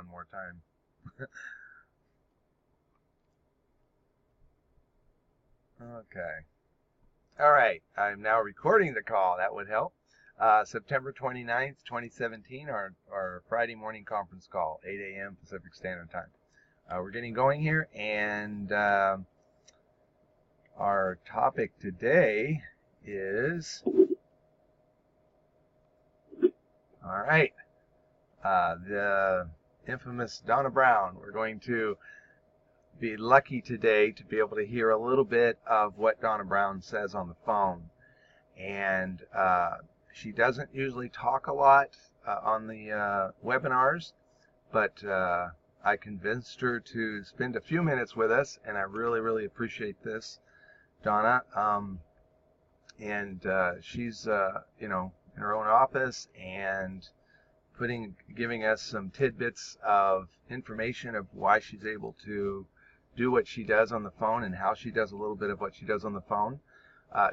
one more time. Okay. All right. I'm now recording the call. That would help. September 29th, 2017, our Friday morning conference call, 8 a.m. Pacific Standard Time. We're getting going here, and our topic today is, all right, the infamous Donna Brown. We're going to be lucky today to be able to hear a little bit of what Donna Brown says on the phone. And she doesn't usually talk a lot on the webinars, but I convinced her to spend a few minutes with us, and I really appreciate this, Donna. She's in her own office and giving us some tidbits of information of why she's able to do what she does on the phone and how she does a little bit of what she does on the phone.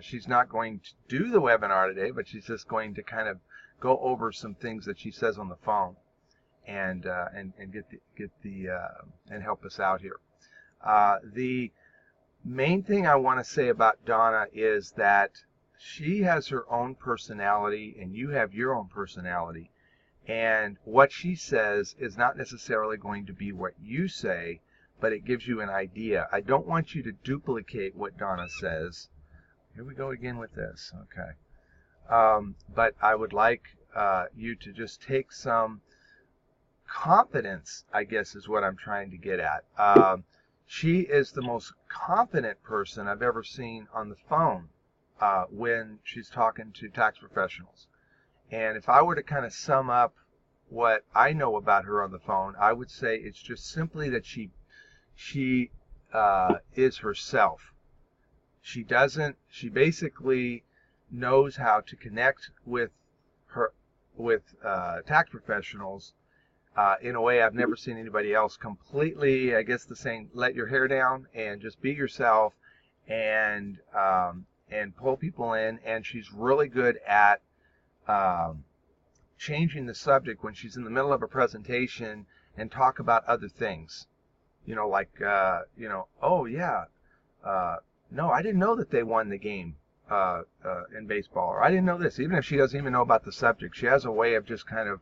She's not going to do the webinar today, but she's just going to kind of go over some things that she says on the phone and help us out here. The main thing I want to say about Donna is that she has her own personality and you have your own personality, and what she says is not necessarily going to be what you say, but it gives you an idea. I don't want you to duplicate what Donna says. Here we go again with this. Okay. But I would like you to just take some confidence, I guess is what I'm trying to get at. She is the most confident person I've ever seen on the phone when she's talking to tax professionals. And if I were to kind of sum up what I know about her on the phone, I would say it's just simply that she is herself. She basically knows how to connect with tax professionals in a way I've never seen anybody else. Completely, I guess, the saying, let your hair down and just be yourself and pull people in. And she's really good at changing the subject when she's in the middle of a presentation and talk about other things. Like, oh yeah, no, I didn't know that they won the game in baseball, or I didn't know this. Even if she doesn't even know about the subject, she has a way of just kind of,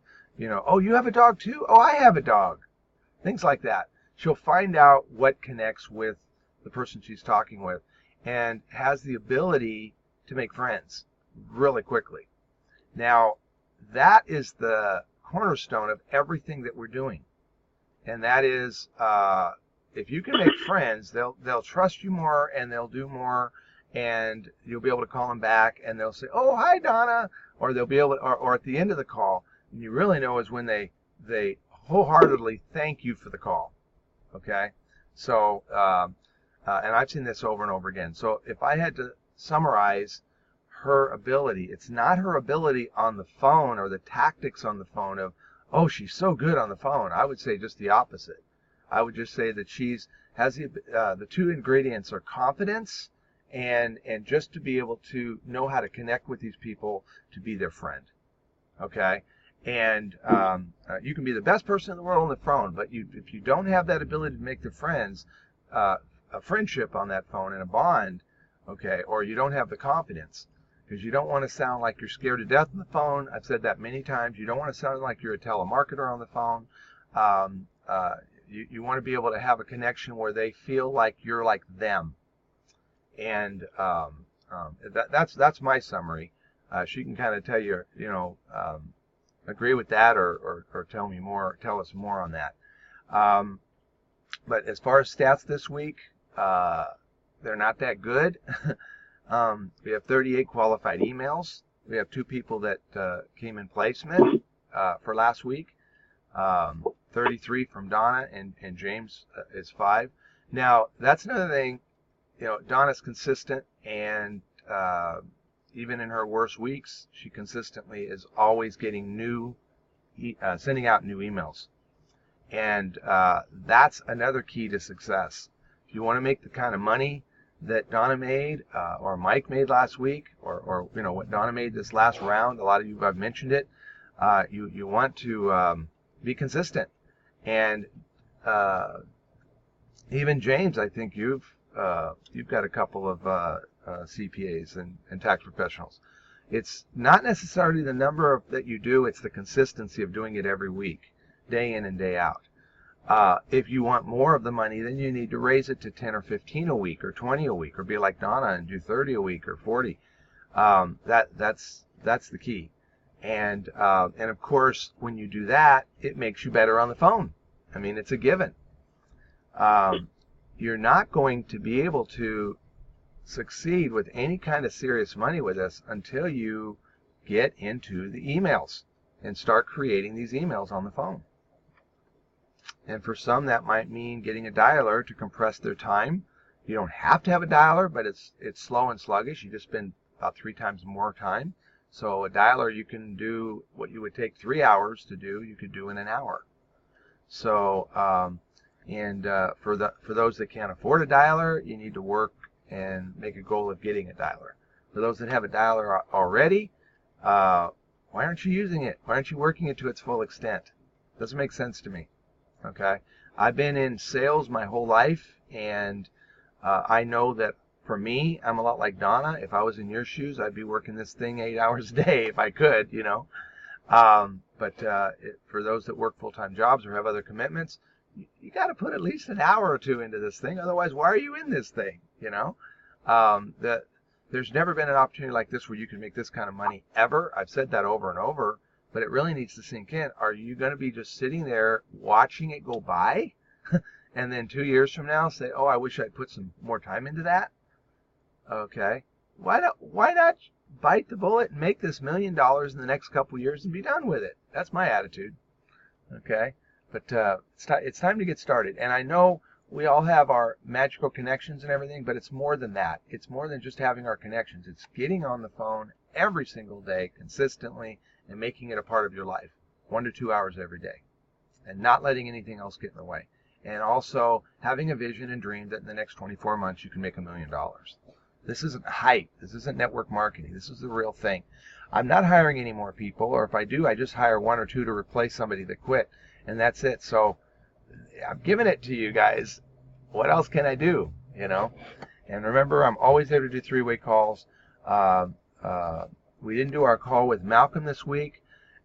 oh, you have a dog too? Oh, I have a dog. Things like that. She'll find out what connects with the person she's talking with and has the ability to make friends really quickly. Now, that is the cornerstone of everything that we're doing. And that is, if you can make friends, they'll trust you more and they'll do more, and you'll be able to call them back and they'll say, oh, hi, Donna, or they'll be able to, or at the end of the call, and you really know is when they wholeheartedly thank you for the call. Okay? So, and I've seen this over and over again. So if I had to summarize her ability, it's not her ability on the phone or the tactics on the phone of, oh, she's so good on the phone. I would say just the opposite. I would just say that has the two ingredients are confidence and just to be able to know how to connect with these people to be their friend. Okay? And you can be the best person in the world on the phone, but if you don't have that ability to make the friends, a friendship on that phone and a bond, okay, or you don't have the confidence, because you don't want to sound like you're scared to death on the phone. I've said that many times. You don't want to sound like you're a telemarketer on the phone. You want to be able to have a connection where they feel like you're like them. And that's my summary. She can kind of tell you, agree with that or tell us more on that. But as far as stats this week, they're not that good. We have 38 qualified emails. We have 2 people that came in placement for last week. 33 from Donna, and James is 5. Now, that's another thing. Donna's consistent, and even in her worst weeks, she consistently is always getting sending out new emails. And that's another key to success. If you want to make the kind of money that Donna made, or Mike made last week, or what Donna made this last round, a lot of you have mentioned it, you want to be consistent. And even James, I think you've got a couple of CPAs and tax professionals. It's not necessarily the number that you do, it's the consistency of doing it every week, day in and day out. If you want more of the money, then you need to raise it to 10 or 15 a week, or 20 a week, or be like Donna and do 30 a week or 40. That's the key. And of course, when you do that, it makes you better on the phone. I mean, it's a given. You're not going to be able to succeed with any kind of serious money with us until you get into the emails and start creating these emails on the phone. And for some, that might mean getting a dialer to compress their time. You don't have to have a dialer, but it's slow and sluggish. You just spend about 3 times more time. So a dialer, you can do what you would take 3 hours to do, you could do in an hour. So, for those that can't afford a dialer, you need to work and make a goal of getting a dialer. For those that have a dialer already, why aren't you using it? Why aren't you working it to its full extent? Doesn't make sense to me. Okay, I've been in sales my whole life, and I know that for me, I'm a lot like Donna. If I was in your shoes, I'd be working this thing 8 hours a day if I could, you know. But for those that work full-time jobs or have other commitments, you got to put at least an hour or 2 into this thing. Otherwise, why are you in this thing? You know, there's never been an opportunity like this where you can make this kind of money ever. I've said that over and over, but it really needs to sink in. Are you going to be just sitting there watching it go by and then 2 years from now say, oh, I wish I'd put some more time into that? Okay. Why not bite the bullet and make this $1 million in the next couple years and be done with it? That's my attitude. Okay. But it's time to get started. And I know we all have our magical connections and everything, but it's more than that. It's more than just having our connections. It's getting on the phone every single day consistently and making it a part of your life, 1 to 2 hours every day, and not letting anything else get in the way. And also having a vision and dream that in the next 24 months you can make $1 million. This isn't hype. This isn't network marketing. This is the real thing. I'm not hiring any more people, or if I do, I just hire 1 or 2 to replace somebody that quit, and that's it. So I'm giving it to you guys. What else can I do? You know? And remember, I'm always there to do 3-way calls. We didn't do our call with Malcolm this week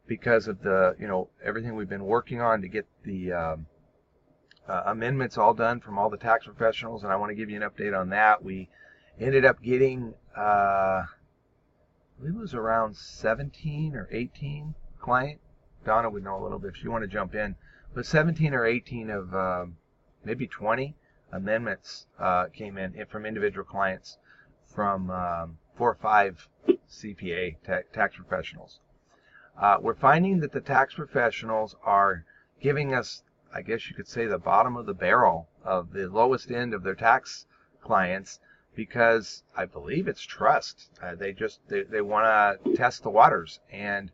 because of the, everything we've been working on to get the amendments all done from all the tax professionals, and I want to give you an update on that. We ended up getting, I believe it was around 17 or 18 client. Donna would know a little bit if you want to jump in. But 17 or 18 of maybe 20 amendments came in from individual clients from 4 or 5 CPA tax professionals. We're finding that the tax professionals are giving us, I guess you could say, the bottom of the barrel of the lowest end of their tax clients, because I believe it's trust. They want to test the waters, and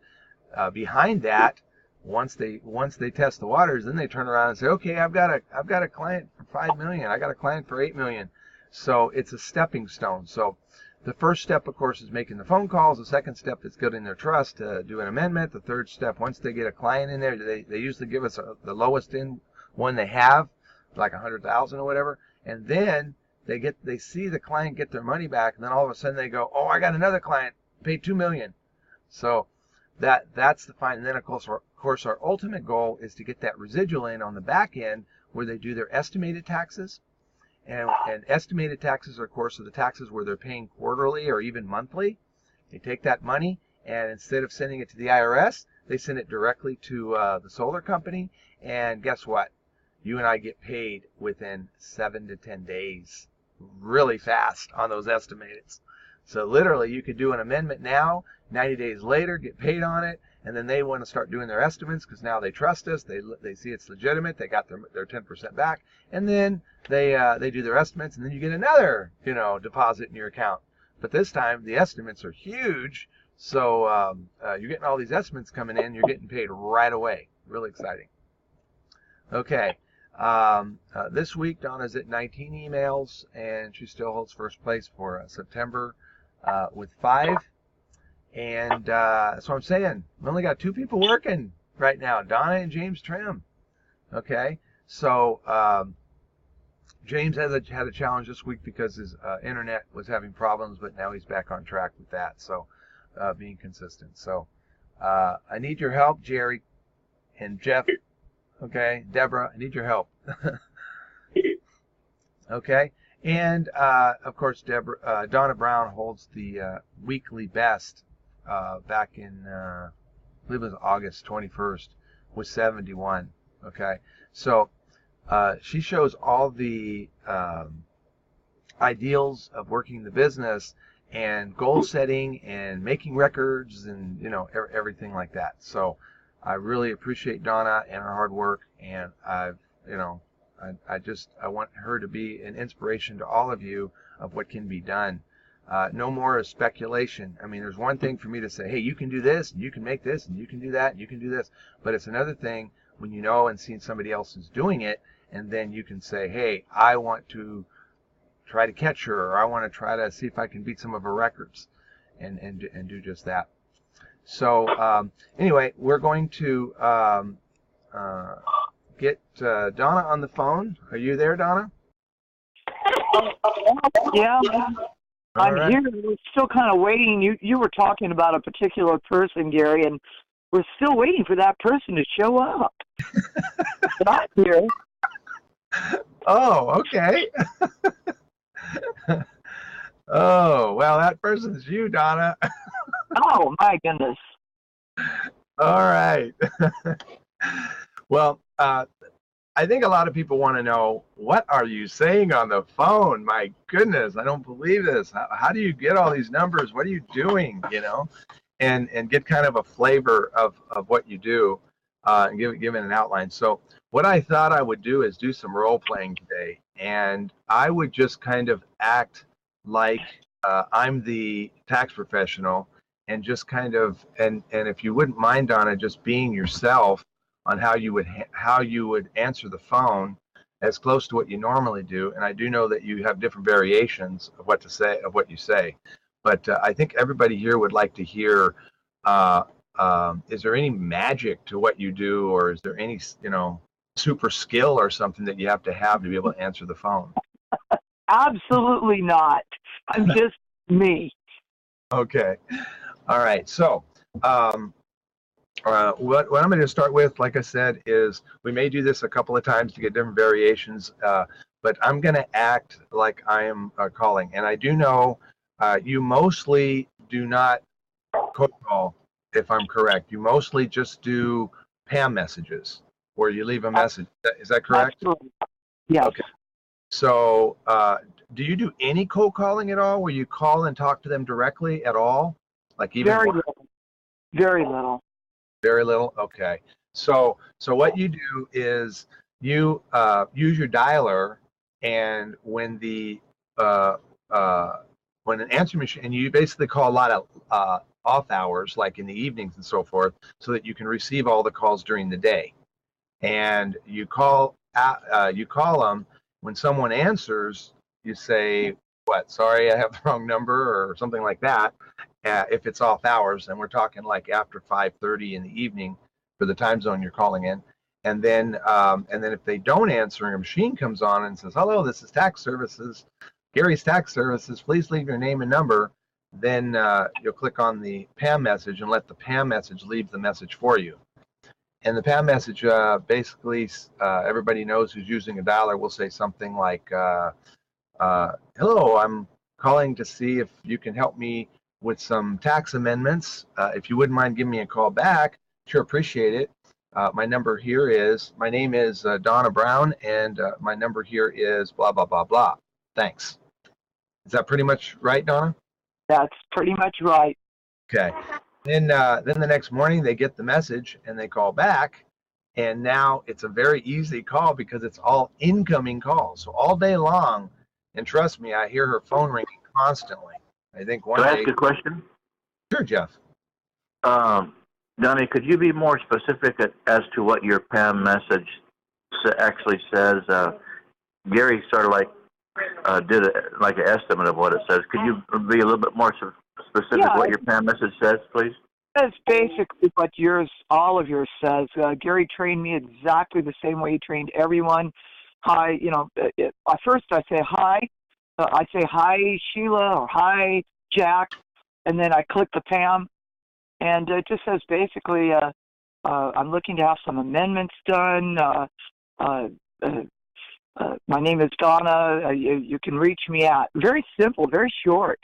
behind that, once they test the waters, then they turn around and say, okay, I've got a client for $5 million. I got a client for $8 million. So it's a stepping stone. So the first step, of course, is making the phone calls. The second step is getting their trust to do an amendment. The third step, once they get a client in there, they usually give us the lowest end one they have, like 100,000 or whatever, and then they see the client get their money back, and then all of a sudden they go, oh, I got another client, paid $2 million. So that's the fine. And then of course our ultimate goal is to get that residual in on the back end where they do their estimated taxes. And estimated taxes are, of course, are the taxes where they're paying quarterly or even monthly. They take that money, and instead of sending it to the IRS, they send it directly to the solar company. And guess what? You and I get paid within 7 to 10 days, really fast on those estimates. So literally, you could do an amendment now, 90 days later, get paid on it, and then they want to start doing their estimates because now they trust us. They see it's legitimate. They got their 10% back, and then they do their estimates, and then you get another deposit in your account. But this time the estimates are huge, so you're getting all these estimates coming in. You're getting paid right away. Really exciting. Okay. This week, Donna's at 19 emails, and she still holds first place for September with 5. And that's what I'm saying. We only got 2 people working right now, Donna and James Trim. Okay, so James had a challenge this week because his internet was having problems, but now he's back on track with that. So being consistent. So I need your help, Jerry and Jeff. Okay, Deborah, I need your help. Okay, and of course, Donna Brown holds the weekly best back in I believe it was August 21st with 71. Okay, so she shows all the ideals of working the business and goal setting and making records and everything like that. So I really appreciate Donna and her hard work, and I want her to be an inspiration to all of you of what can be done. No more speculation. I mean, there's one thing for me to say, hey, you can do this, and you can make this, and you can do that, and you can do this. But it's another thing when you know and see somebody else is doing it, and then you can say, hey, I want to try to catch her, or I want to try to see if I can beat some of her records, and do just that. So anyway, we're going to get Donna on the phone. Are you there, Donna? Yeah, All I'm right. here. We're still kind of waiting. You were talking about a particular person, Gary, and we're still waiting for that person to show up. Not here. Oh, okay. Oh, well, that person's you, Donna. Oh, my goodness. All right. Well, I think a lot of people want to know, what are you saying on the phone? My goodness, I don't believe this. How do you get all these numbers? What are you doing? And get kind of a flavor of what you do, and give it an outline. So what I thought I would do is do some role playing today, and I would just kind of act like I'm the tax professional, and just kind of and if you wouldn't mind, Donna, just being yourself on how you would answer the phone as close to what you normally do. And I do know that you have different variations of what you say, but I think everybody here would like to hear. Is there any magic to what you do, or is there any super skill or something that you have to be able to answer the phone? Absolutely not. I'm just me. Okay. All right. So what I'm going to start with, like I said, is we may do this a couple of times to get different variations, but I'm going to act like I am calling. And I do know you mostly do not cold call, if I'm correct. You mostly just do PAM messages where you leave a message. Is that correct? Absolutely. Yes. Okay. So do you do any cold calling at all, where you call and talk to them directly at all? Like even Very little. Very little. Very little? Okay. So what you do is you use your dialer, and when an answer machine, and you basically call a lot of off hours, like in the evenings and so forth, so that you can receive all the calls during the day. And you call them. When someone answers, you say, what, sorry, I have the wrong number, or something like that. If it's off hours, and we're talking like after 5:30 in the evening for the time zone you're calling in. And then if they don't answer, and a machine comes on and says, hello, this is tax services, Gary's tax services, please leave your name and number. Then you'll click on the PAM message and let the PAM message leave the message for you. And the PAM message, basically, everybody knows who's using a dialer will say something like, hello, I'm calling to see if you can help me with some tax amendments. If you wouldn't mind giving me a call back, sure, appreciate it. My name is Donna Brown, and my number here is blah, blah, blah, blah. Thanks. Is that pretty much right, Donna? That's pretty much right. Okay. Then the next morning they get the message and they call back, and now it's a very easy call because it's all incoming calls. So all day long, and trust me, I hear her phone ringing constantly. I think one day. Can I ask a question? Sure, Jeff. Donnie, could you be more specific as to what your PAM message actually says? Gary sort of did like an estimate of what it says. Could you be a little bit more specific what your PAM message says, please? That's basically what all of yours says. Gary trained me exactly the same way he trained everyone. Hi, first I say hi. I say hi, Sheila, or hi, Jack, and then I click the Pam, and it just says basically, I'm looking to have some amendments done. My name is Donna. You can reach me at. Very simple, very short.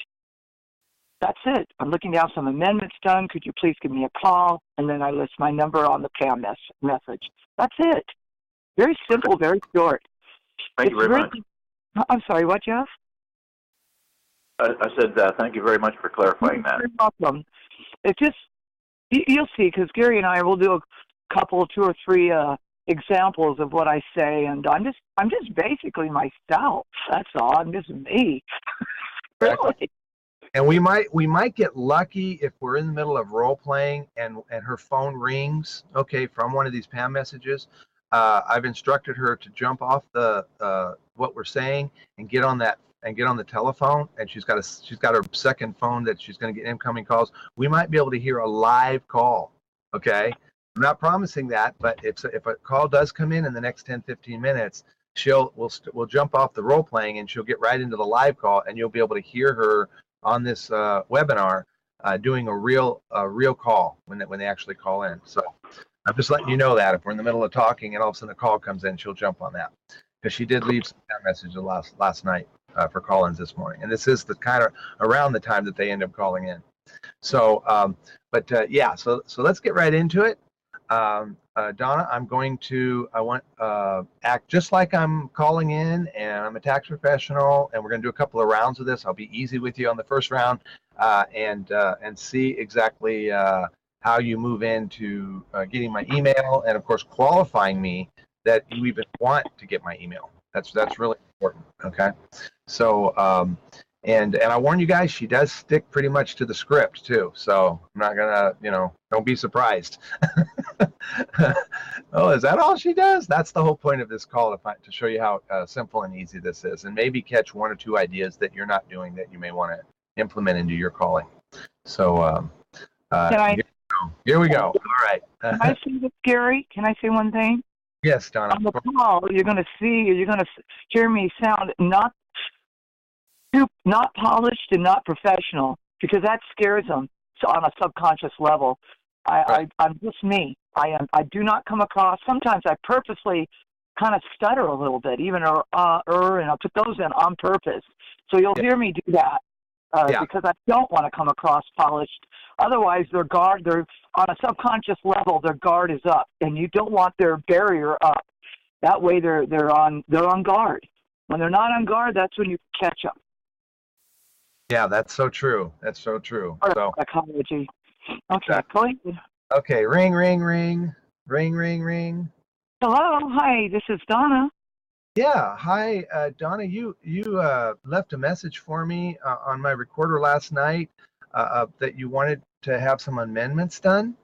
That's it. I'm looking to have some amendments done. Could you please give me a call? And then I list my number on the PAM message. That's it. Very simple, very short. Thank you very much. I'm sorry, what, Jeff? I said thank you very much for clarifying that. You're welcome. It just, you'll see, because Gary and I will do a couple, 2 or 3 examples of what I say, and I'm just basically myself. That's all. I'm just me. Really. And we might get lucky if we're in the middle of role playing and her phone rings, okay, from one of these PAM messages. I've instructed her to jump off the what we're saying and get on the telephone, and she's got her second phone that she's going to get incoming calls. We might be able to hear a live call, okay? I'm not promising that, but if a call does come in the next 10-15 minutes, we'll jump off the role playing and she'll get right into the live call, and you'll be able to hear her on this webinar doing a real call when they actually call in. So I'm just letting you know that if we're in the middle of talking and all of a sudden a call comes in, she'll jump on that, because she did leave some messages last night for call-ins this morning, and this is the kind of around the time that they end up calling in. So, yeah, so let's get right into it. Donna, I want act just like I'm calling in, and I'm a tax professional, and we're going to do a couple of rounds of this. I'll be easy with you on the first round, and see exactly how you move into getting my email, and of course qualifying me that you even want to get my email. That's really important. Okay, so and I warn you guys, she does stick pretty much to the script too. So I'm not gonna, don't be surprised. Oh, is that all she does? That's the whole point of this call, to show you how simple and easy this is, and maybe catch 1 or 2 ideas that you're not doing that you may want to implement into your calling. So here we go. All right. Can I say this, Gary? Can I say one thing? Yes, Donna. On the call, you're going to hear me sound not polished and not professional, because that scares them. So on a subconscious level, I'm just me. I do not come across. Sometimes I purposely kind of stutter a little bit, even and I'll put those in on purpose. So you'll hear me do that because I don't want to come across polished. Otherwise, they're on a subconscious level. Their guard is up, and you don't want their barrier up. That way, they're on guard. When they're not on guard, that's when you catch them. Yeah, that's so true. That's so true. So psychology. Okay, go ahead. Okay, ring, ring, ring, ring, ring, ring. Hello, hi. This is Donna. Yeah, hi, Donna. You left a message for me on my recorder last night that you wanted to have some amendments done.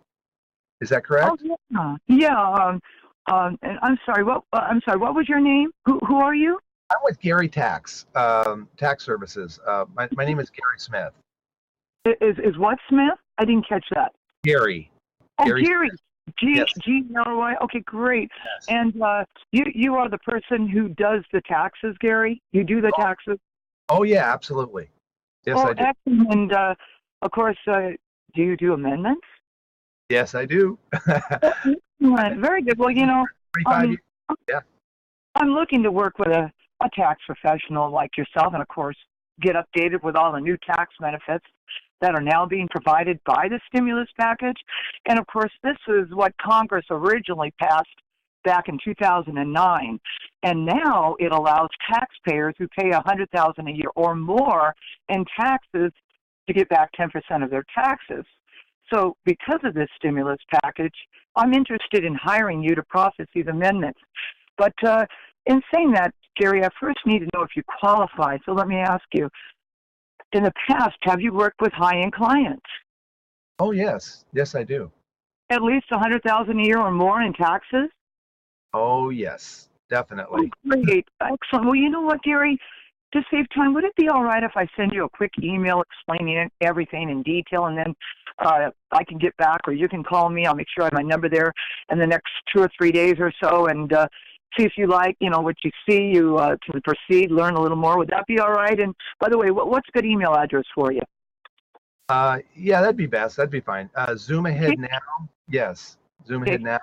Is that correct? Oh, yeah. And I'm sorry. What was your name? Who are you? I'm with Gary Tax Services. My name is Gary Smith. Is what Smith? I didn't catch that. Gary. Oh, Gary. Yes. G-R-Y. Okay, great. Yes. And you are the person who does the taxes, Gary? You do the taxes? Oh, yeah, absolutely. Yes, I do. Excellent. And, of course, do you do amendments? Yes, I do. Very good. Well, 25 years. Yeah. I'm looking to work with a tax professional like yourself, and, of course, get updated with all the new tax benefits that are now being provided by the stimulus package. And, of course, this is what Congress originally passed back in 2009. And now it allows taxpayers who pay $100,000 a year or more in taxes to get back 10% of their taxes. So because of this stimulus package, I'm interested in hiring you to process these amendments. But in saying that, Gary, I first need to know if you qualify. So let me ask you, in the past, have you worked with high-end clients? Oh, yes. Yes, I do. At least $100,000 a year or more in taxes? Oh, yes, definitely. Oh, great. Excellent. Well, you know what, Gary? to save time, would it be all right if I send you a quick email explaining everything in detail, and then I can get back, or you can call me? I'll make sure I have my number there in the next 2 or 3 days or so, and see if you like, what you see, you to proceed, learn a little more. Would that be all right? And by the way, what's a good email address for you? Yeah, that'd be best. That'd be fine. Zoom ahead now. Yes. Zoom ahead now at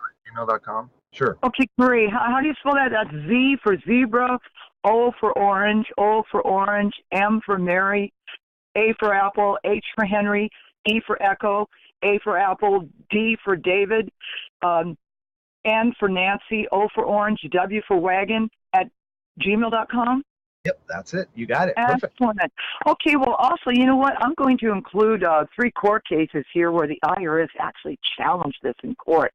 gmail.com. Sure. Okay, great. How do you spell that? That's Z for zebra, O for orange, M for Mary, A for apple, H for Henry, E for echo, A for apple, D for David, N for Nancy, O for orange, W for wagon at gmail.com. Yep, that's it. You got it. Perfect. Excellent. Okay, well, also, you know what? I'm going to include 3 court cases here where the IRS actually challenged this in court.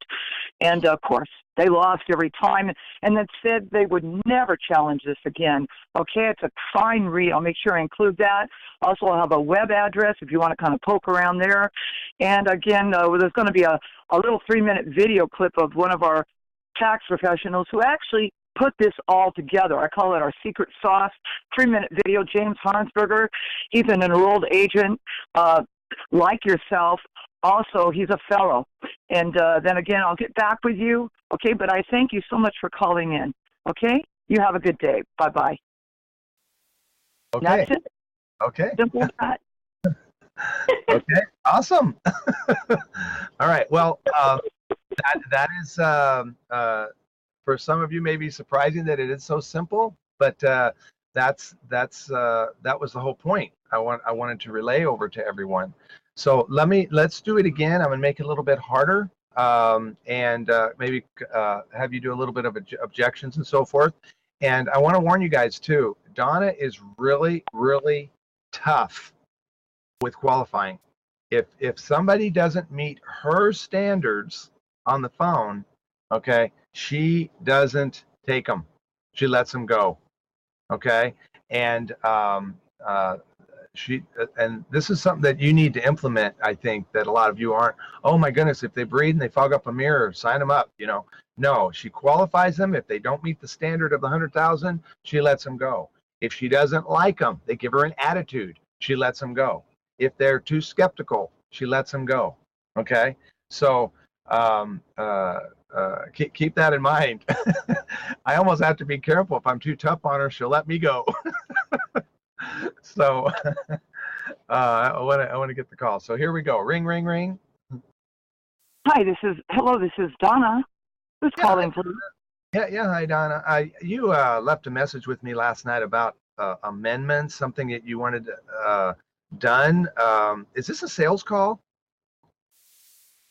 And, of course, they lost every time, and then said they would never challenge this again. Okay, it's a fine read. I'll make sure I include that. Also, I'll have a web address if you want to kind of poke around there. And, again, there's going to be a little 3-minute video clip of one of our tax professionals who actually put this all together. I call it our secret sauce. 3-minute video. James Hansberger, he's an enrolled agent like yourself. Also, he's a fellow. And then again, I'll get back with you. Okay, but I thank you so much for calling in. Okay? You have a good day. Bye-bye. Okay. That's it. Okay. Simple as that. Okay. Awesome. All right. Well, that is for some of you may be surprising that it is so simple, but that was the whole point I wanted to relay over to everyone. So let's do it again. I'm gonna make it a little bit harder, and maybe have you do a little bit of objections and so forth. And I want to warn you guys too. Donna is really, really tough with qualifying. If somebody doesn't meet her standards on the phone, okay, she doesn't take them. She lets them go. Okay, and and this is something that you need to implement. I think that a lot of you aren't. Oh my goodness, if they breathe and they fog up a mirror, sign them up. No, she qualifies them. If they don't meet the standard of the 100,000, she lets them go. If she doesn't like them, they give her an attitude. She lets them go. If they're too skeptical, she lets them go. Okay, so keep that in mind. I almost have to be careful. If I'm too tough on her, she'll let me go. So I want to get the call. So here we go. Ring, ring, ring. Hi, this is Donna. Who's calling, please? Yeah. Hi, Donna. You left a message with me last night about amendments, something that you wanted done. Is this a sales call?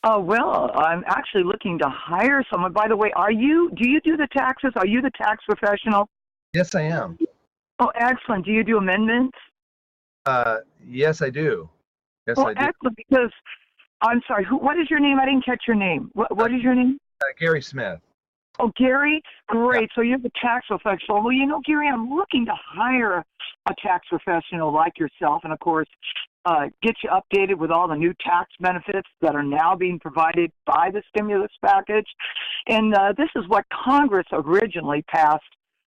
Well, I'm actually looking to hire someone. By the way, do you do the taxes? Are you the tax professional? Yes, I am. Oh, excellent. Do you do amendments? Yes, I do. Yes, oh, I do. Excellent, because, I'm sorry, what is your name? I didn't catch your name. What is your name? Gary Smith. Oh, Gary? Great. Yeah. So you're the tax professional. Well, Gary, I'm looking to hire a tax professional like yourself, and, of course, get you updated with all the new tax benefits that are now being provided by the stimulus package. And this is what Congress originally passed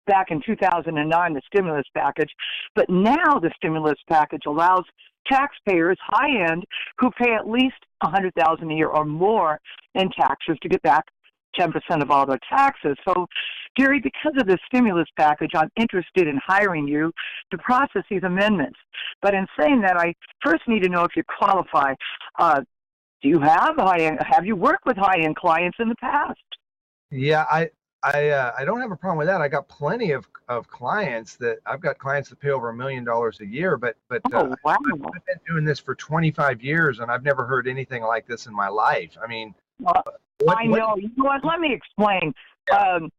back in 2009, the stimulus package. But now the stimulus package allows taxpayers, high-end, who pay at least $100,000 a year or more in taxes to get back 10% of all their taxes. So, Gary, because of the stimulus package, I'm interested in hiring you to process these amendments. But in saying that, I first need to know if you qualify. Do you have you worked with high-end clients in the past? Yeah, I don't have a problem with that. I got plenty of clients I've got clients that pay over $1 million a year, but oh, wow. I've been doing this for 25 years and I've never heard anything like this in my life. I mean, I know. You know what? Let me explain. And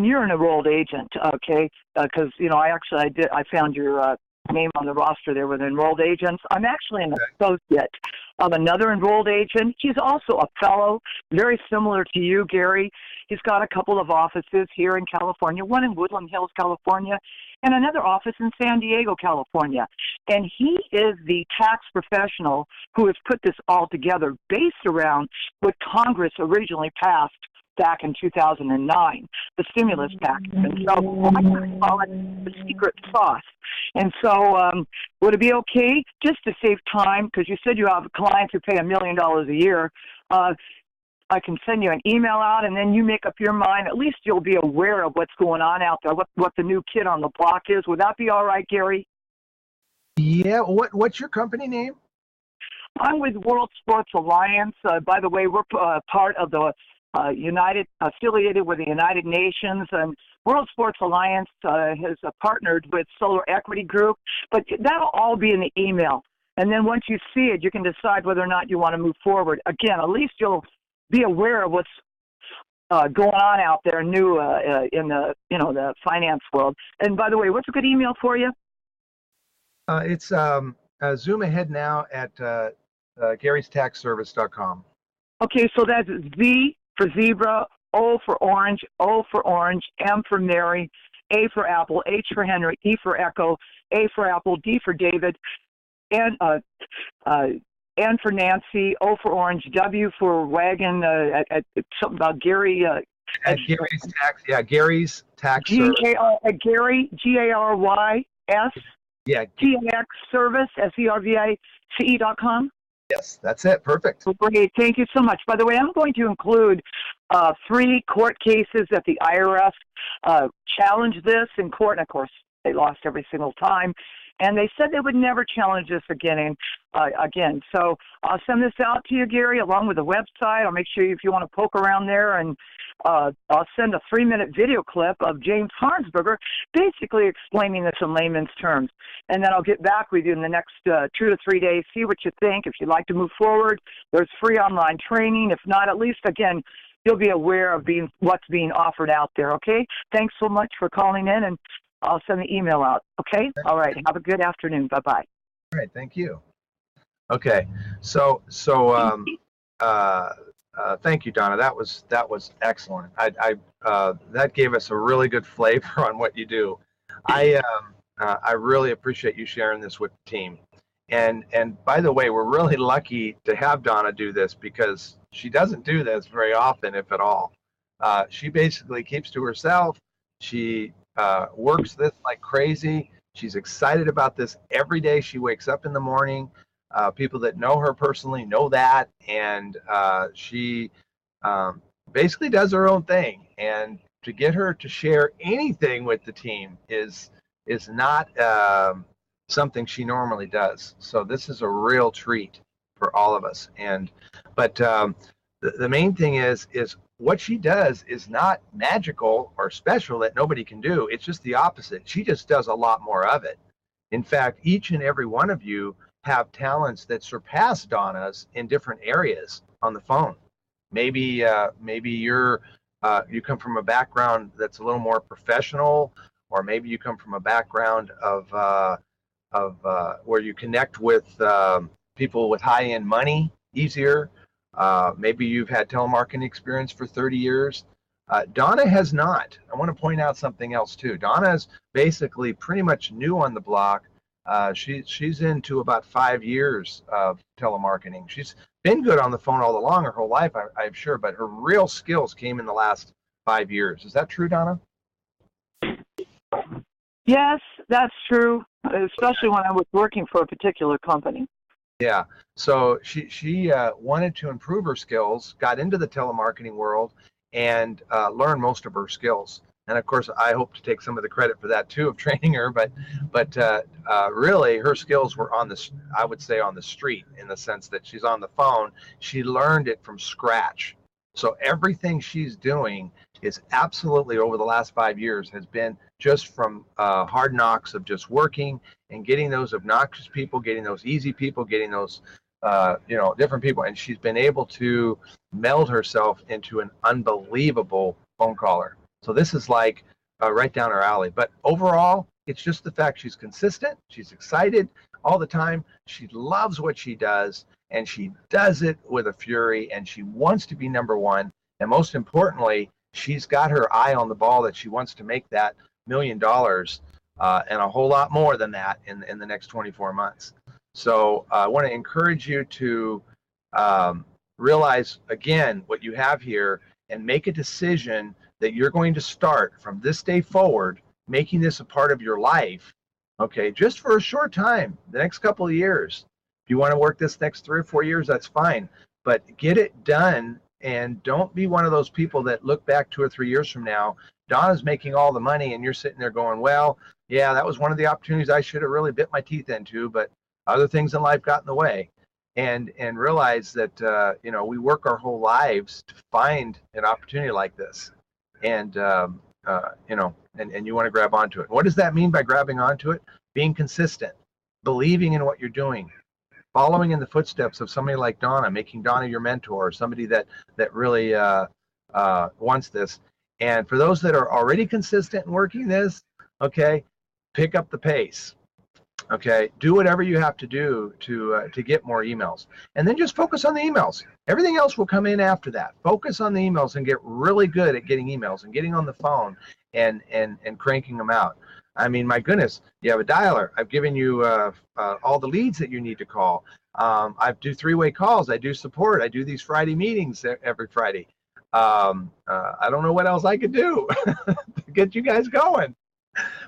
you're an enrolled agent, okay? Because I found your name on the roster there with enrolled agents. I'm actually an associate of another enrolled agent. He's also a fellow, very similar to you, Gary. He's got a couple of offices here in California, one in Woodland Hills, California, and another office in San Diego, California. And he is the tax professional who has put this all together based around what Congress originally passed back in 2009, the stimulus package. And so I call it the secret sauce. And so would it be okay, just to save time, because you said you have clients who pay $1 million a year, I can send you an email out, and then you make up your mind. At least you'll be aware of what's going on out there, what the new kid on the block is. Would that be all right, Gary? Yeah. What's your company name? I'm with World Sports Alliance. By the way, we're part of the affiliated with the United Nations, and World Sports Alliance has partnered with Solar Equity Group. But that'll all be in the email. And then once you see it, you can decide whether or not you want to move forward. Again, at least you'll be aware of what's going on out there new in the finance world. And by the way, what's a good email for you? It's zoom ahead now at Gary'sTaxService.com. Okay, so that's Z for zebra, O for orange, M for Mary, A for Apple, H for Henry, E for Echo, A for Apple, D for David, N for Nancy, O for Orange, W for Wagon, something about Gary. At Gary's Tax, Gary's Tax Service. Gary, GARYS, yeah, TAX Service, SERVICE.com. Yes, that's it. Perfect. Great. Thank you so much. By the way, I'm going to include 3 court cases that the IRS challenged this in court. And, of course, they lost every single time. And they said they would never challenge this again. So I'll send this out to you, Gary, along with the website. I'll make sure if you want to poke around there. And I'll send a 3-minute video clip of James Harnsberger basically explaining this in layman's terms. And then I'll get back with you in the next 2 to 3 days, see what you think. If you'd like to move forward, there's free online training. If not, at least, again, you'll be aware of what's being offered out there, okay? Thanks so much for calling in, and I'll send the email out, okay? All right. Have a good afternoon. Bye-bye. All right. Thank you. Okay. Thank you, Donna. That was excellent. That gave us a really good flavor on what you do. I really appreciate you sharing this with the team. And by the way, we're really lucky to have Donna do this, because she doesn't do this very often, if at all. She basically keeps to herself. She works this like crazy. She's excited about this every day. She wakes up in the morning. People that know her personally know that, and she basically does her own thing. And to get her to share anything with the team is not something she normally does. So this is a real treat for all of us. But the main thing is what she does is not magical or special that nobody can do. It's just the opposite. She just does a lot more of it. In fact, each and every one of you have talents that surpass Donna's in different areas on the phone. Maybe you come from a background that's a little more professional, or maybe you come from a background of where you connect with people with high-end money easier. Maybe you've had telemarketing experience for 30 years. Donna has not. I want to point out something else too. Donna is basically pretty much new on the block. She's into about 5 years of telemarketing. She's been good on the phone all along her whole life, I'm sure, but her real skills came in the last 5 years. Is that true, Donna? Yes, that's true, especially when I was working for a particular company. Yeah, so she wanted to improve her skills, got into the telemarketing world, and learned most of her skills. And of course, I hope to take some of the credit for that too, of training her. But really, her skills were on the street, in the sense that she's on the phone. She learned it from scratch. So everything she's doing is absolutely, over the last 5 years, has been just from hard knocks of just working and getting those obnoxious people, getting those easy people, getting those different people. And she's been able to meld herself into an unbelievable phone caller. So this is like right down her alley. But overall, it's just the fact she's consistent, she's excited all the time, she loves what she does, and she does it with a fury, and she wants to be number one. And most importantly, she's got her eye on the ball, that she wants to make that $1 million and a whole lot more than that in the next 24 months. So I want to encourage you to realize, again, what you have here and make a decision that you're going to start from this day forward, making this a part of your life, okay, just for a short time, the next couple of years. If you want to work this next 3 or 4 years, that's fine. But get it done, and don't be one of those people that look back 2 or 3 years from now, Donna's making all the money, and you're sitting there going, well, yeah, that was one of the opportunities I should have really bit my teeth into, but other things in life got in the way. And realize that, you know, we work our whole lives to find an opportunity like this. And, you know, and you want to grab onto it. What does that mean by grabbing onto it? Being consistent, believing in what you're doing, following in the footsteps of somebody like Donna, making Donna your mentor, somebody that really wants this. And for those that are already consistent in working this, okay, pick up the pace. Okay, do whatever you have to do to get more emails, and then just focus on the emails. Everything else will come in after that. Focus on the emails and get really good at getting emails and getting on the phone and cranking them out. I mean, my goodness, you have a dialer. I've given you all the leads that you need to call. I do 3-way calls. I do support. I do these Friday meetings every Friday. I don't know what else I could do to get you guys going,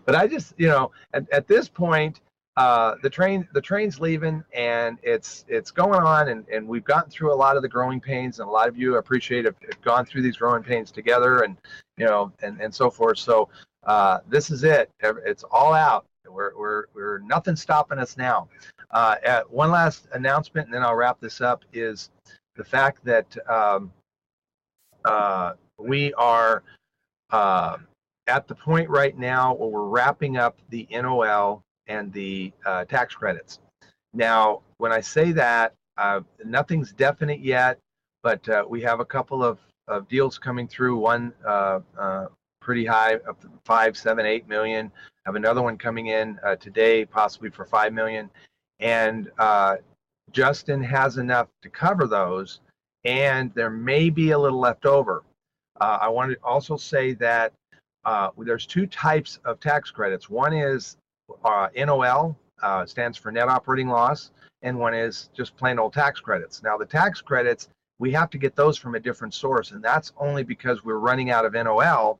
but I just, you know, at this point, the train's leaving, and it's going on, and we've gotten through a lot of the growing pains, and a lot of you appreciate have gone through these growing pains together, and you know, and so forth. So this is it. It's all out. We're nothing stopping us now. One last announcement, and then I'll wrap this up, is the fact that we are at the point right now where we're wrapping up the NOL and the tax credits. Now, when I say that, nothing's definite yet, but we have a couple of deals coming through. One pretty high, up to 5, 7, 8 million. I have another one coming in today, possibly for 5 million. And Justin has enough to cover those, and there may be a little left over. I want to also say that there's 2 types of tax credits. One is NOL, stands for net operating loss, and one is just plain old tax credits. Now, the tax credits, we have to get those from a different source, and that's only because we're running out of NOL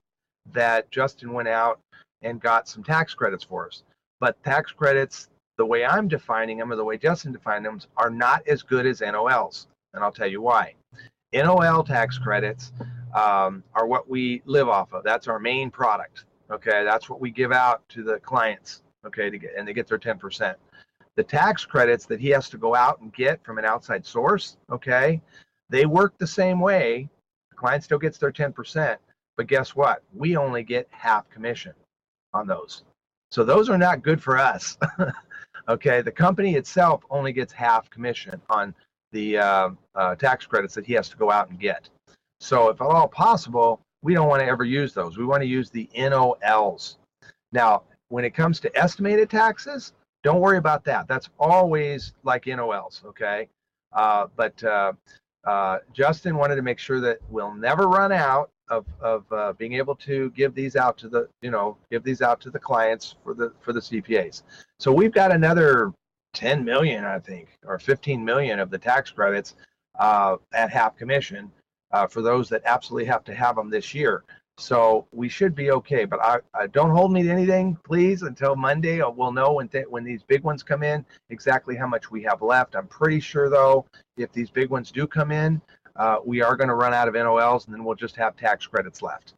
that Justin went out and got some tax credits for us. But tax credits, the way I'm defining them or the way Justin defined them, are not as good as NOLs, and I'll tell you why. NOL tax credits are what we live off of. That's our main product. Okay, that's what we give out to the clients. Okay, and they get their 10%. The tax credits that he has to go out and get from an outside source, okay, they work the same way. The client still gets their 10%, but guess what? We only get half commission on those. So those are not good for us. Okay, the company itself only gets half commission on the tax credits that he has to go out and get. So if at all possible, we don't want to ever use those. We want to use the NOLs. Now, when it comes to estimated taxes, don't worry about that. That's always like NOLs, okay? But Justin wanted to make sure that we'll never run out of being able to give these out to the, give these out to the clients for the CPAs. So we've got another 10 million, I think, or 15 million of the tax credits at half commission for those that absolutely have to have them this year. So we should be okay, but I don't hold me to anything, please, until Monday. We'll know when these big ones come in exactly how much we have left. I'm pretty sure, though, if these big ones do come in, we are going to run out of NOLs, and then we'll just have tax credits left.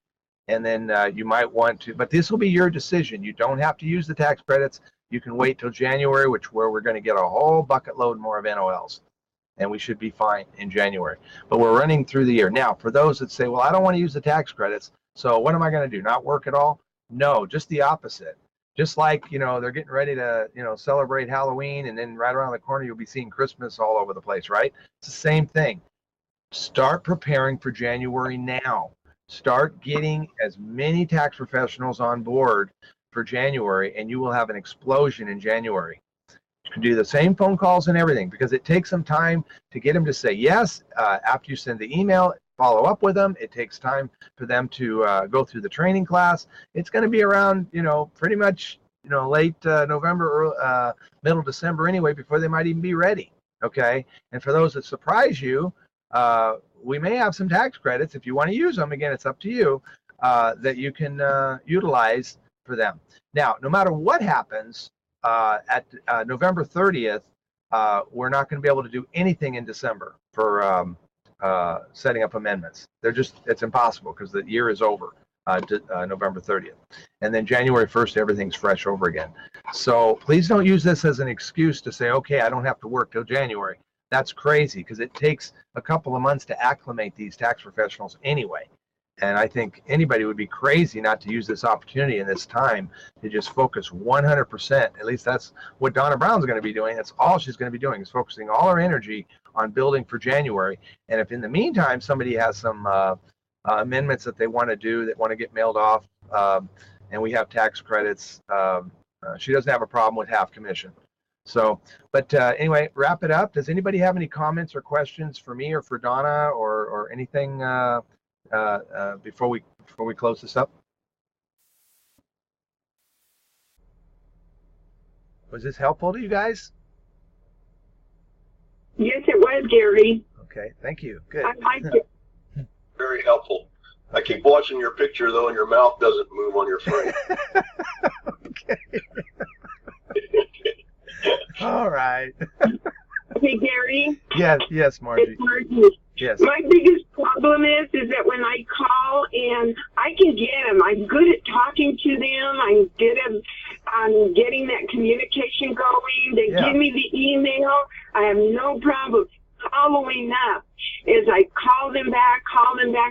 And then you might want to, but this will be your decision. You don't have to use the tax credits. You can wait till January, where we're going to get a whole bucket load more of NOLs. And we should be fine in January. But we're running through the year. Now, for those that say, well, I don't want to use the tax credits, so what am I going to do? Not work at all? No, just the opposite. Just like, they're getting ready to, celebrate Halloween, and then right around the corner, you'll be seeing Christmas all over the place, right? It's the same thing. Start preparing for January now. Start getting as many tax professionals on board for January, and you will have an explosion in January. You can do the same phone calls and everything, because it takes some time to get them to say yes. After you send the email, follow up with them. It takes time for them to go through the training class. It's going to be around, pretty much, late November or middle December anyway, before they might even be ready. Okay. And for those that surprise you, we may have some tax credits if you want to use them. Again, it's up to you, that you can utilize for them. Now, no matter what happens at November 30th, we're not going to be able to do anything in December for setting up amendments. It's impossible because the year is over November 30th. And then January 1st, everything's fresh over again. So please don't use this as an excuse to say, okay, I don't have to work till January. That's crazy because it takes a couple of months to acclimate these tax professionals anyway. And I think anybody would be crazy not to use this opportunity in this time to just focus 100%. At least that's what Donna Brown's going to be doing. That's all she's going to be doing, is focusing all her energy on building for January. And if in the meantime somebody has some amendments that they want to do, that want to get mailed off, and we have tax credits, she doesn't have a problem with half commission. So, but anyway, wrap it up. Does anybody have any comments or questions for me or for Donna or anything before we close this up? Was this helpful to you guys? Yes, it was, Gary. Okay, thank you. Good. I liked it. Very helpful. I keep watching your picture though, and your mouth doesn't move on your frame. Okay. All right. Okay, Gary. Yes, Margie. It's Margie. Yes. My biggest problem is that when I call and I can get them, I'm good at talking to them. I'm good at getting that communication going. They give me the email. I have no problem following up. As I call them back,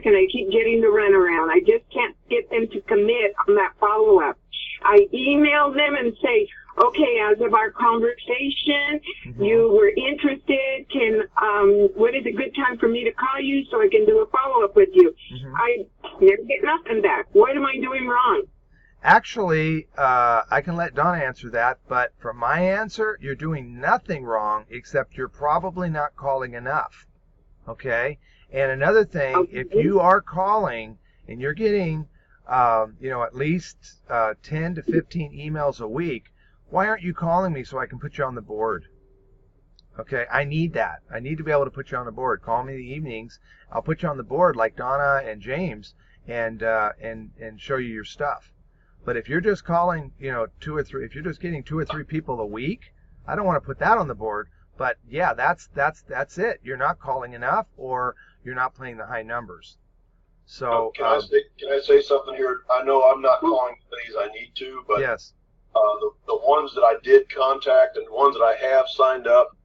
and I keep getting the runaround. I just can't get them to commit on that follow-up. I email them and say, okay, as of our conversation, you were interested. What is a good time for me to call you so I can do a follow-up with you? I never get nothing back. What am I doing wrong? Actually, I can let Donna answer that, but from my answer, you're doing nothing wrong, except you're probably not calling enough. Okay? And another thing, if you are calling and you're getting, at least 10 to 15 emails a week, why aren't you calling me so I can put you on the board? Okay, I need that. I need to be able to put you on the board. Call me in the evenings. I'll put you on the board like Donna and James and show you your stuff. But if you're just calling, 2 or 3, if you're just getting 2 or 3 people a week, I don't want to put that on the board. But yeah, that's it. You're not calling enough, or you're not playing the high numbers. So can I say something here? I know I'm not calling these I need to, but yes. The ones that I did contact and the ones that I have signed up,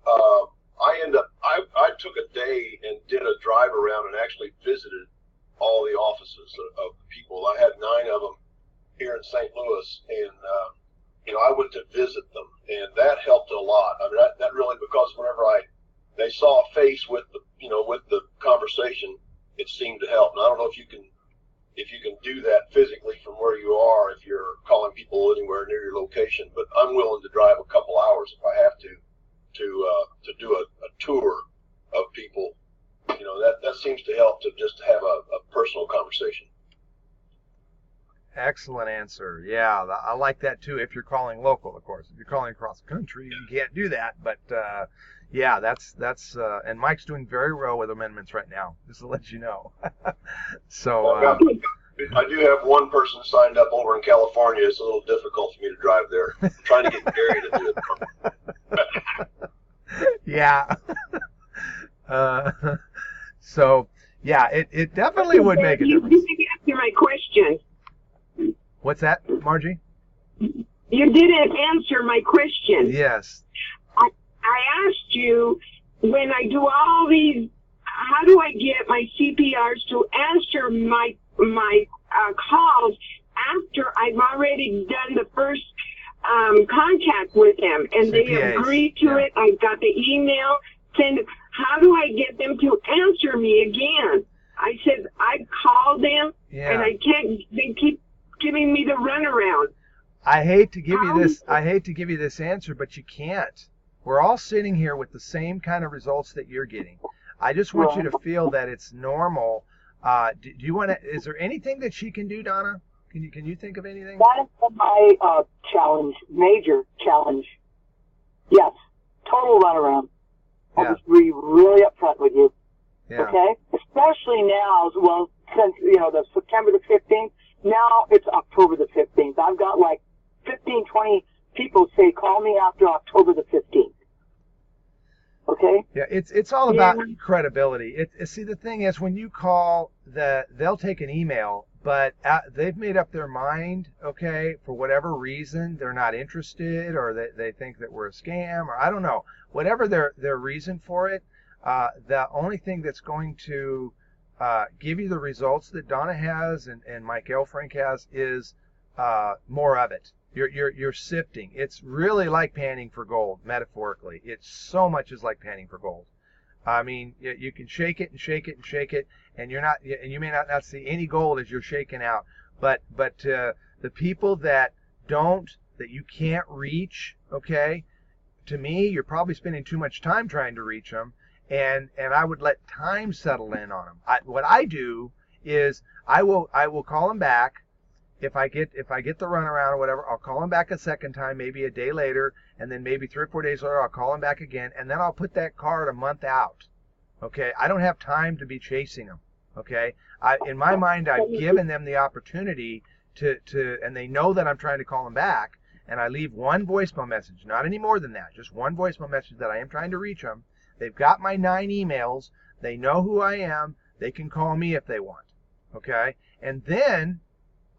I took a day and did a drive around and actually visited all the offices of people. I had 9 of them here in St. Louis, and I went to visit them, and that helped a lot. I mean, that really, because whenever they saw a face with the conversation, it seemed to help. And I don't know if you can do that physically from where you are, if you're calling people anywhere near your location, but I'm willing to drive a couple hours if I have to do a tour of people. That seems to help, to just have a personal conversation. Excellent answer. Yeah, I like that too. If you're calling local, of course. If you're calling across the country, you can't do that. But yeah, that's and Mike's doing very well with amendments right now, just to let you know. So I do have one person signed up over in California. It's a little difficult for me to drive there. I'm trying to get Gary to do it. Yeah. So yeah, it definitely would make a difference. You didn't answer my question. What's that, Margie? You didn't answer my question. Yes. I asked you, when I do all these, how do I get my CPRs to answer my calls after I've already done the first contact with them, and they CPAs. agree to it? I've got the email. How do I get them to answer me again? I said I called them, and I can't. They keep giving me the runaround. I hate to give you this answer, but you can't. We're all sitting here with the same kind of results that you're getting. I just want you to feel that it's normal. Do you want to? Is there anything that she can do, Donna? Can you think of anything? That is my challenge, major challenge. Yes, total runaround. I'll just be really upfront with you. Yeah. Okay? Especially now, well, since, the September the 15th, now it's October the 15th. I've got like 15, 20 people say, call me after October the 15th. Okay? Yeah, it's all about credibility. See, the thing is, when you call, they'll take an email, but they've made up their mind, okay, for whatever reason, they're not interested, or they think that we're a scam, or I don't know. Whatever their reason for it, the only thing that's going to give you the results that Donna has and Mike Elfrink has is more of it. You're sifting. It's really like panning for gold, metaphorically. It's so much is like panning for gold. I mean, you can shake it and shake it and shake it, and you may not see any gold as you're shaking out. But the people that you can't reach, okay, to me, you're probably spending too much time trying to reach them, and I would let time settle in on them. What I do is I will call them back. If I get the runaround or whatever, I'll call them back a second time, maybe a day later, and then maybe 3 or 4 days later, I'll call them back again, and then I'll put that card a month out. Okay, I don't have time to be chasing them. Okay, in my mind, I've given them the opportunity to, and they know that I'm trying to call them back, and I leave one voicemail message, not any more than that, just one voicemail message that I am trying to reach them. They've got my 9 emails. They know who I am. They can call me if they want. Okay, and then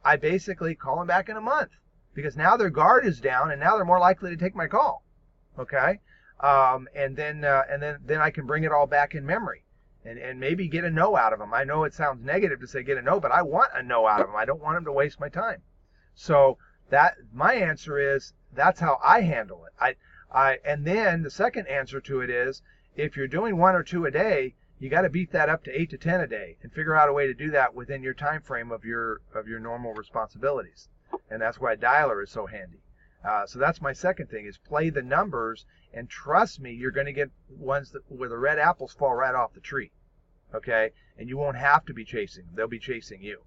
I basically call them back in a month, because now their guard is down and now they're more likely to take my call. Okay, and then I can bring it all back in memory, and maybe get a no out of them. I know it sounds negative to say get a no, but I want a no out of them. I don't want them to waste my time. So my answer is that's how I handle it. And then the second answer to it is, if you're doing 1 or 2 a day, you got to beat that up to 8 to 10 a day, and figure out a way to do that within your time frame of your normal responsibilities. And that's why a dialer is so handy. So that's my second thing, is play the numbers, and trust me, you're going to get ones where the red apples fall right off the tree. Okay, and you won't have to be chasing them; they'll be chasing you.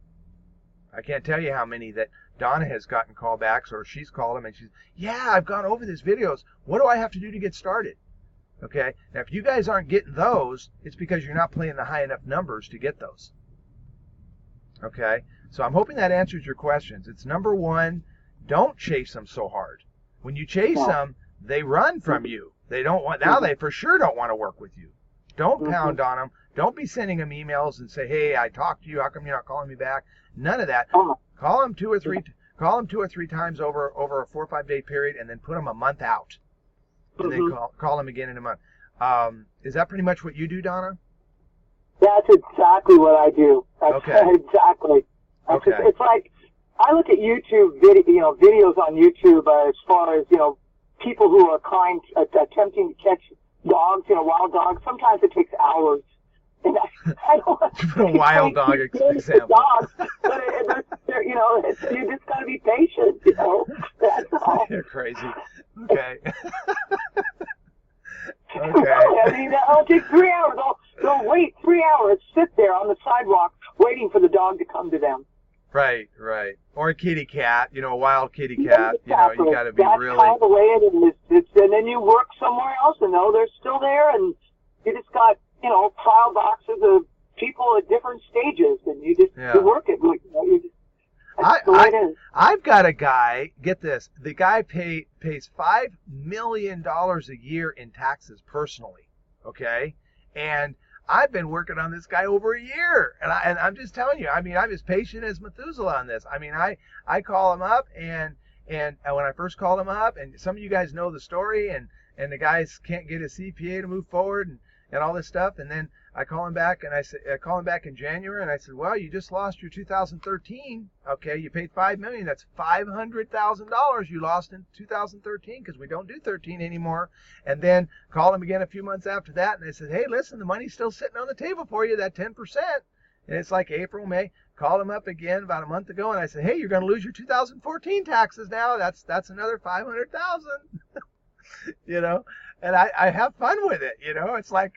I can't tell you how many that Donna has gotten callbacks, or she's called them and she's, yeah, I've gone over these videos. What do I have to do to get started? Okay, now if you guys aren't getting those, it's because you're not playing the high enough numbers to get those. Okay, so I'm hoping that answers your questions. It's number one, don't chase them so hard. When you chase them, they run from you. They don't want, now they for sure don't want to work with you. Don't pound on them. Don't be sending them emails and say, hey, I talked to you, how come you're not calling me back? None of that. Call them 2 or 3 times over a 4 or 5 day period, and then put them a month out. And then call them again in a month. Is that pretty much what you do, Donna? That's exactly what I do. That's okay. Exactly. Okay. It's like, I look at YouTube videos on YouTube as far as, people who are attempting to catch dogs, wild dogs. Sometimes it takes hours. And I don't want to put a wild dog example. Dogs, but you just got to be patient, That's all. You're crazy. Okay. Okay. I mean, it'll take 3 hours. They'll wait 3 hours, sit there on the sidewalk, waiting for the dog to come to them. Right. Or a kitty cat, a wild kitty cat. Exactly. You got to be That's really. That's kind of the way it is. And then you work somewhere else, and they're still there, and you just got, file boxes of people at different stages, and you just you work it. That's the way it is. I've got a guy, get this, the guy pays $5 million a year in taxes personally, okay? And I've been working on this guy over a year, and I'm just telling you, I mean, I'm as patient as Methuselah on this. I mean, I call him up, and when I first called him up, and some of you guys know the story, and the guys can't get a CPA to move forward, and all this stuff, and then I call him back, and I call him back in January, and I said, well, you just lost your 2013, okay? You paid $5 million. That's $500,000 you lost in 2013, because we don't do 13 anymore. And then called him again a few months after that, and I said, hey, listen, the money's still sitting on the table for you, that 10%. And it's like April, May. Called him up again about a month ago, and I said, hey, you're going to lose your 2014 taxes now. That's another $500,000. And I have fun with it, It's like,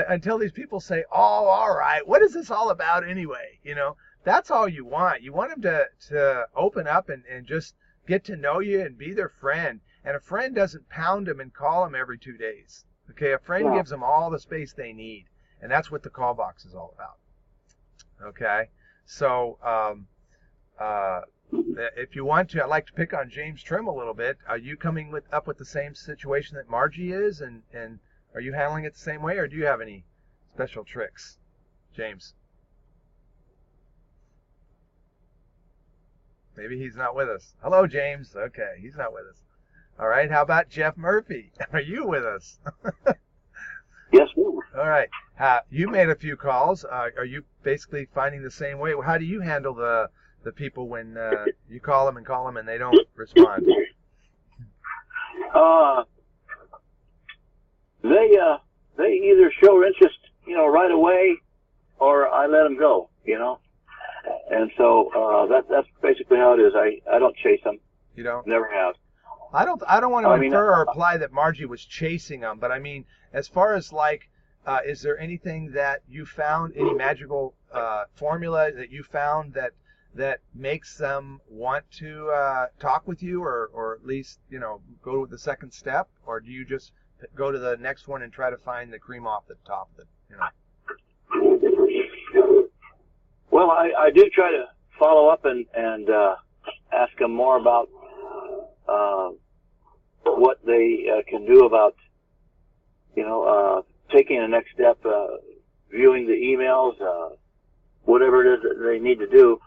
until these people say, oh, all right, what is this all about anyway? That's all you want. You want them to open up and just get to know you and be their friend. And a friend doesn't pound them and call them every 2 days. Okay, a friend gives them all the space they need. And that's what the call box is all about. Okay? So if you want to, I'd like to pick on James Trim a little bit. Are you coming up with the same situation that Margie is, and are you handling it the same way, or do you have any special tricks, James? Maybe he's not with us. Hello, James. Okay, he's not with us. All right, how about Jeff Murphy? Are you with us? Yes, sir. All right. You made a few calls. Are you basically finding the same way? How do you handle the people when you call them and they don't respond? They either show interest, right away, or I let them go, And so that's basically how it is. I don't chase them. You don't? Never have. I don't want to infer or imply that Margie was chasing them, but I mean, as far as is there anything that you found, any magical formula that you found that makes them want to talk with you, or at least go with the second step, or do you just go to the next one and try to find the cream off the top of it? Well, I do try to follow up and ask them more about what they can do about taking the next step, viewing the emails, whatever it is that they need to do.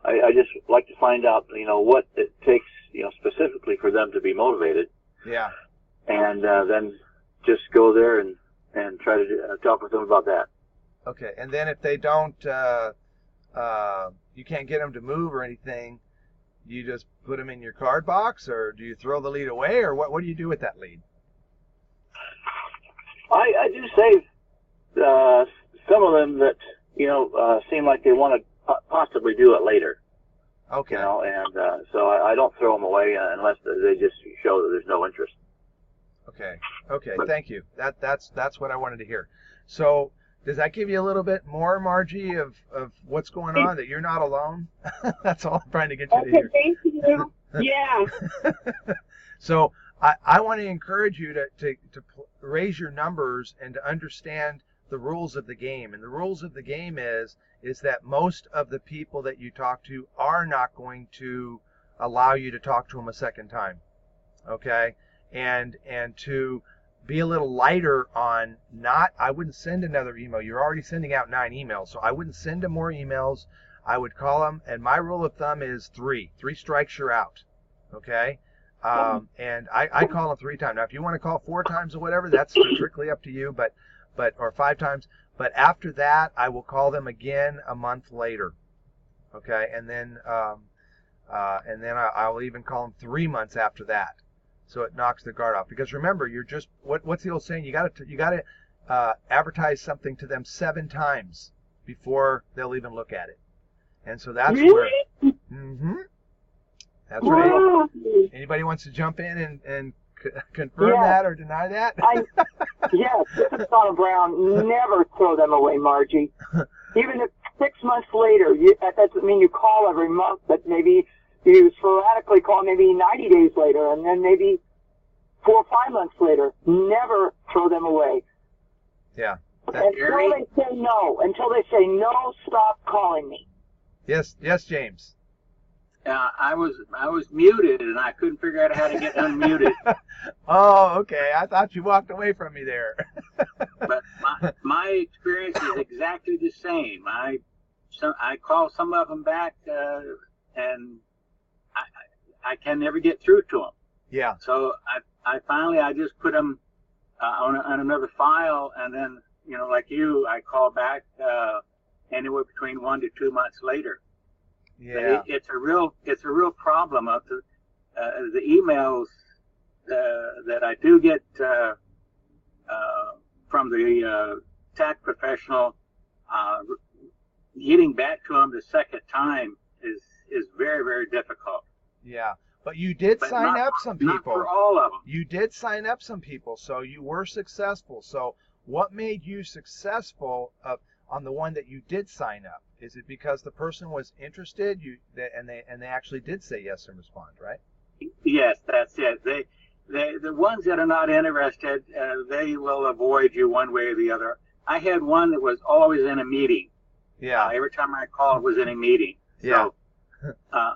I just like to find out what it takes specifically for them to be motivated. Yeah. And then just go there and try to talk with them about that. Okay. And then if they don't, you can't get them to move or anything, you just put them in your card box, or do you throw the lead away, or what do you do with that lead? I do save some of them that seem like they want to possibly do it later. Okay. And so I don't throw them away unless they just show that there's no interest. Okay. Thank you. That's what I wanted to hear. So does that give you a little bit more, Margie, of what's going on, that you're not alone? That's all I'm trying to get you to hear. Thank you. Yeah. So I want to encourage you to raise your numbers and to understand the rules of the game. And the rules of the game is that most of the people that you talk to are not going to allow you to talk to them a second time. Okay? And to be a little lighter on I wouldn't send another email. You're already sending out 9 emails, so I wouldn't send them more emails. I would call them, and my rule of thumb is 3. 3 strikes, you're out. Okay? And I call them 3 times. Now, if you want to call 4 times or whatever, that's strictly up to you, or 5 times. But after that, I will call them again a month later. Okay? And then I'll even call them 3 months after that. So it knocks the guard off. Because remember, you're just what's the old saying? You got to advertise something to them 7 times before they'll even look at it. And so that's really? where. Mm-hmm. That's right. Anybody wants to jump in and confirm that or deny that? Yes, this is Donna Brown. Never throw them away, Margie. Even if 6 months later, that doesn't mean you call every month, but maybe you sporadically call maybe 90 days later, and then maybe 4 or 5 months later. Never throw them away. Yeah. Until they say no. Until they say no, stop calling me. Yes, James. I was muted and I couldn't figure out how to get unmuted. Oh, okay. I thought you walked away from me there. But my experience is exactly the same. I call some of them back and I can never get through to them. Yeah. So I finally just put them on another file, and then like you, I call back anywhere between 1 to 2 months later. Yeah. But it's a real problem of the emails that I do get from the tax professional. Getting back to them the second time is very, very difficult. Yeah. But you did sign up some people. Not for all of them. You did sign up some people, so you were successful. So what made you successful on the one that you did sign up? Is it because the person was interested, and they actually did say yes and respond, right? Yes, that's it. The ones that are not interested, they will avoid you one way or the other. I had one that was always in a meeting. Yeah. Every time I called, it was in a meeting. Yeah. So,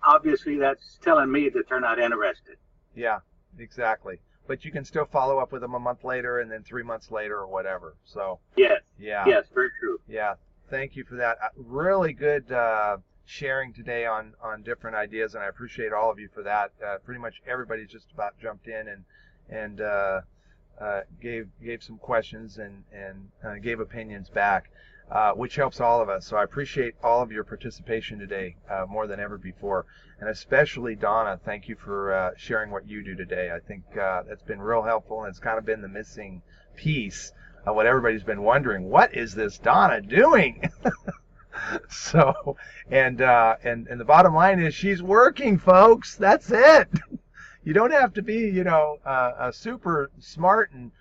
obviously, that's telling me that they're not interested. Yeah, exactly. But you can still follow up with them a month later and then 3 months later or whatever. So, yes. Yeah. Yes, very true. Yeah. Thank you for that. Really good sharing today on different ideas, and I appreciate all of you for that. Pretty much everybody's just about jumped in and gave some questions and gave opinions back, which helps all of us. So I appreciate all of your participation today more than ever before, and especially Donna. Thank you for sharing what you do today. I think that's been real helpful, and it's kind of been the missing piece of what everybody's been wondering. What is this Donna doing? So, and the bottom line is she's working, folks. That's it. You don't have to be, super smart and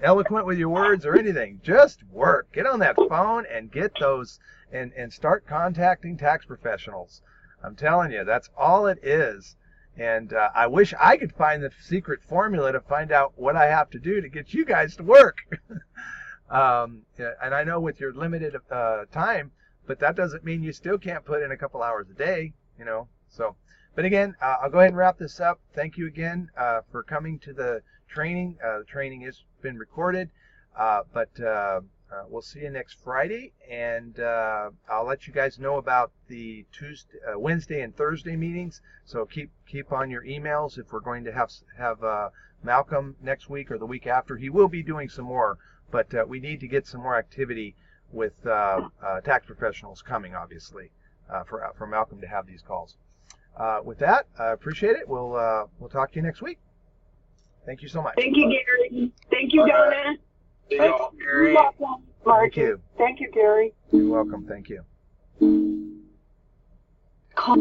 eloquent with your words or anything. Just work. Get on that phone and get those and start contacting tax professionals. I'm telling you, that's all it is. And I wish I could find the secret formula to find out what I have to do to get you guys to work. And I know with your limited time, but that doesn't mean you still can't put in a couple hours a day, So, but again, I'll go ahead and wrap this up. Thank you again for coming to the training. The training has been recorded, but we'll see you next Friday, and I'll let you guys know about the Wednesday and Thursday meetings. So keep on your emails if we're going to have Malcolm next week or the week after. He will be doing some more, but we need to get some more activity with tax professionals coming, obviously, for Malcolm to have these calls. With that, I appreciate it. We'll talk to you next week. Thank you so much. Thank you, Gary. Thank you, Donna. Thank you, Gary. You're welcome, Margie. Thank you. Thank you, Gary. You're welcome. Thank you. Call